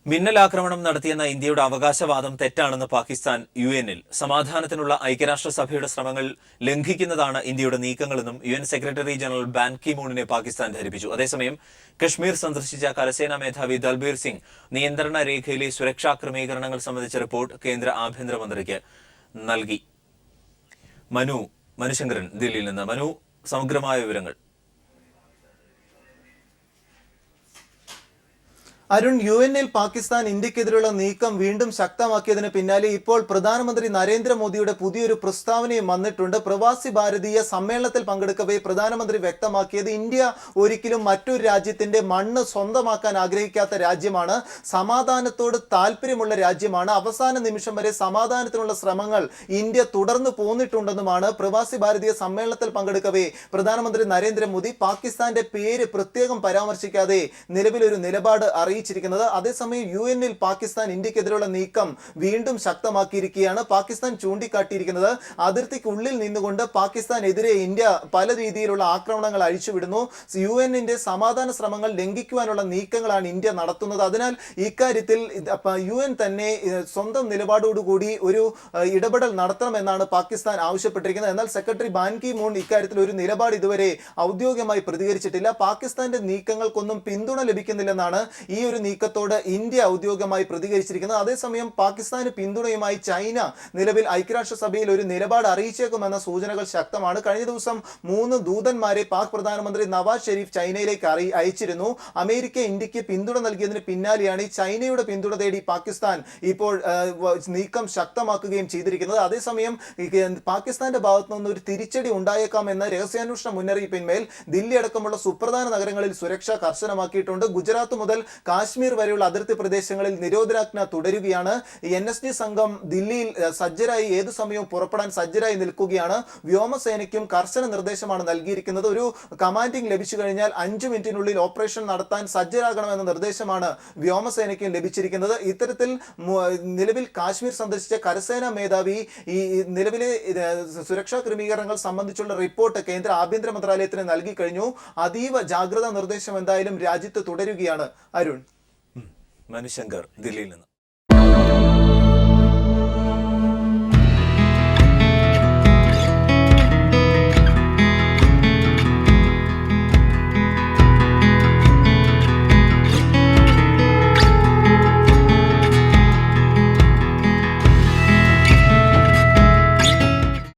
മിന്നലാക്രമണം നടത്തിയെന്ന ഇന്ത്യയുടെ അവകാശവാദം തെറ്റാണെന്ന് പാകിസ്ഥാൻ യുഎന്നിൽ സമാധാനത്തിനുള്ള ഐക്യരാഷ്ട്രസഭയുടെ ശ്രമങ്ങൾ ലംഘിക്കുന്നതാണ് ഇന്ത്യയുടെ നീക്കങ്ങളെന്നും UN secretary general Ban Ki മൂണിനെ പാകിസ്ഥാൻ ധരിപ്പിച്ചു. അതേസമയം കശ്മീർ സന്ദർശിച്ച കരസേനാ മേധാവി ദൽബീർ സിംഗ് നിയന്ത്രണ രേഖയിലെ സുരക്ഷാ ക്രമീകരണങ്ങൾ സംബന്ധിച്ച റിപ്പോർട്ട് കേന്ദ്ര ആഭ്യന്തരമന്ത്രിക്ക് നൽകി. മനുശങ്കരൻ ദില്ലിയിൽ നിന്ന്. സമഗ്രമായ വിവരങ്ങൾ. അരുൺ, യുഎന്നിൽ പാകിസ്ഥാൻ ഇന്ത്യക്കെതിരെയുള്ള നീക്കം വീണ്ടും ശക്തമാക്കിയതിന് പിന്നാലെ ഇപ്പോൾ പ്രധാനമന്ത്രി നരേന്ദ്രമോദിയുടെ പുതിയൊരു പ്രസ്താവനയും വന്നിട്ടുണ്ട്. പ്രവാസി ഭാരതീയ സമ്മേളനത്തിൽ പങ്കെടുക്കവേ പ്രധാനമന്ത്രി വ്യക്തമാക്കിയത് ഇന്ത്യ ഒരിക്കലും മറ്റൊരു രാജ്യത്തിന്റെ മണ്ണ് സ്വന്തമാക്കാൻ ആഗ്രഹിക്കാത്ത രാജ്യമാണ്, സമാധാനത്തോട് താല്പര്യമുള്ള രാജ്യമാണ്. അവസാന നിമിഷം വരെ സമാധാനത്തിനുള്ള ശ്രമങ്ങൾ ഇന്ത്യ തുടർന്നു പോന്നിട്ടുണ്ടെന്നുമാണ് പ്രവാസി ഭാരതീയ സമ്മേളനത്തിൽ പങ്കെടുക്കവേ പ്രധാനമന്ത്രി നരേന്ദ്രമോദി പാകിസ്ഥാന്റെ പേര് പ്രത്യേകം പരാമർശിക്കാതെ നിലവിലൊരു നിലപാട് അറിയിച്ചിരിക്കുന്നത്. അതേസമയം യുഎന്നിൽ പാകിസ്ഥാൻ ഇന്ത്യക്കെതിരെയുള്ള നീക്കം വീണ്ടും ശക്തമാക്കിയിരിക്കുകയാണ്. പാകിസ്ഥാൻ ചൂണ്ടിക്കാട്ടിയിരിക്കുന്നത് അതിർത്തിക്കുള്ളിൽ നിന്നുകൊണ്ട് പാകിസ്ഥാനെതിരെ ഇന്ത്യ പല രീതിയിലുള്ള ആക്രമണങ്ങൾ അഴിച്ചുവിടുന്നു, യുഎന്നിന്റെ സമാധാന ശ്രമങ്ങൾ ലംഘിക്കുവാനുള്ള നീക്കങ്ങളാണ് ഇന്ത്യ നടത്തുന്നത്. അതിനാൽ ഇക്കാര്യത്തിൽ യുഎൻ തന്നെ സ്വന്തം നിലപാടോടുകൂടി ഒരു ഇടപെടൽ നടത്തണമെന്നാണ് പാകിസ്ഥാൻ ആവശ്യപ്പെട്ടിരിക്കുന്നത്. എന്നാൽ സെക്രട്ടറി ബാൻ കി മൂൺ ഇക്കാര്യത്തിൽ ഒരു നിലപാട് ഇതുവരെ ഔദ്യോഗികമായി പ്രതികരിച്ചിട്ടില്ല. പാകിസ്ഥാന്റെ നീക്കങ്ങൾക്കൊന്നും പിന്തുണ ലഭിക്കുന്നില്ലെന്നാണ് ഈ ഒരു നീക്കത്തോട് ഇന്ത്യ ഔദ്യോഗികമായി പ്രതികരിച്ചിരിക്കുന്നത്. അതേസമയം പാകിസ്ഥാന് പിന്തുണയുമായി ചൈന നിലവിൽ ഐക്യരാഷ്ട്രസഭയിൽ ഒരു നിലപാട് അറിയിച്ചേക്കുമെന്ന സൂചനകൾ ശക്തമാണ്. കഴിഞ്ഞ ദിവസം 3 ദൂതന്മാരെ പാക് പ്രധാനമന്ത്രി നവാസ് ഷെരീഫ് ചൈനയിലേക്ക് അയച്ചിരുന്നു. അമേരിക്ക ഇന്ത്യക്ക് പിന്തുണ നൽകിയതിന് പിന്നാലെയാണ് ഈ ചൈനയുടെ പിന്തുണ തേടി പാകിസ്ഥാൻ ഇപ്പോൾ നീക്കം ശക്തമാക്കുകയും ചെയ്തിരിക്കുന്നത്. അതേസമയം പാകിസ്ഥാന്റെ ഭാഗത്തു നിന്ന് ഒരു തിരിച്ചടി ഉണ്ടായേക്കാം എന്ന രഹസ്യാന്വേഷണ മുന്നറിയിപ്പിന്മേൽ ദില്ലി അടക്കമുള്ള സുപ്രധാന നഗരങ്ങളിൽ സുരക്ഷ കർശനമാക്കിയിട്ടുണ്ട്. ഗുജറാത്ത് മുതൽ കാശ്മീർ വരെയുള്ള അതിർത്തി പ്രദേശങ്ങളിൽ നിരോധനാജ്ഞ തുടരുകയാണ്. NSG സംഘം ദില്ലിയിൽ സജ്ജരായി ഏതു സമയവും പുറപ്പെടാൻ സജ്ജരായി നിൽക്കുകയാണ്. വ്യോമസേനയ്ക്കും കർശന നിർദ്ദേശമാണ് നൽകിയിരിക്കുന്നത്. ഒരു കമാൻഡിംഗ് ലഭിച്ചു കഴിഞ്ഞാൽ 5 മിനിറ്റിനുള്ളിൽ ഓപ്പറേഷൻ നടത്താൻ സജ്ജരാകണമെന്ന നിർദ്ദേശമാണ് വ്യോമസേനയ്ക്കും ലഭിച്ചിരിക്കുന്നത്. ഇത്തരത്തിൽ നിലവിൽ കാശ്മീർ സന്ദർശിച്ച കരസേനാ മേധാവി ഈ നിലവിലെ സുരക്ഷാ ക്രമീകരണങ്ങൾ സംബന്ധിച്ചുള്ള റിപ്പോർട്ട് കേന്ദ്ര ആഭ്യന്തര മന്ത്രാലയത്തിന് നൽകി കഴിഞ്ഞു. അതീവ ജാഗ്രതാ നിർദ്ദേശം എന്തായാലും രാജ്യത്ത് തുടരുകയാണ്. അരുൺ. മനുശങ്കർ ദില്ലിയിൽ നിന്ന്.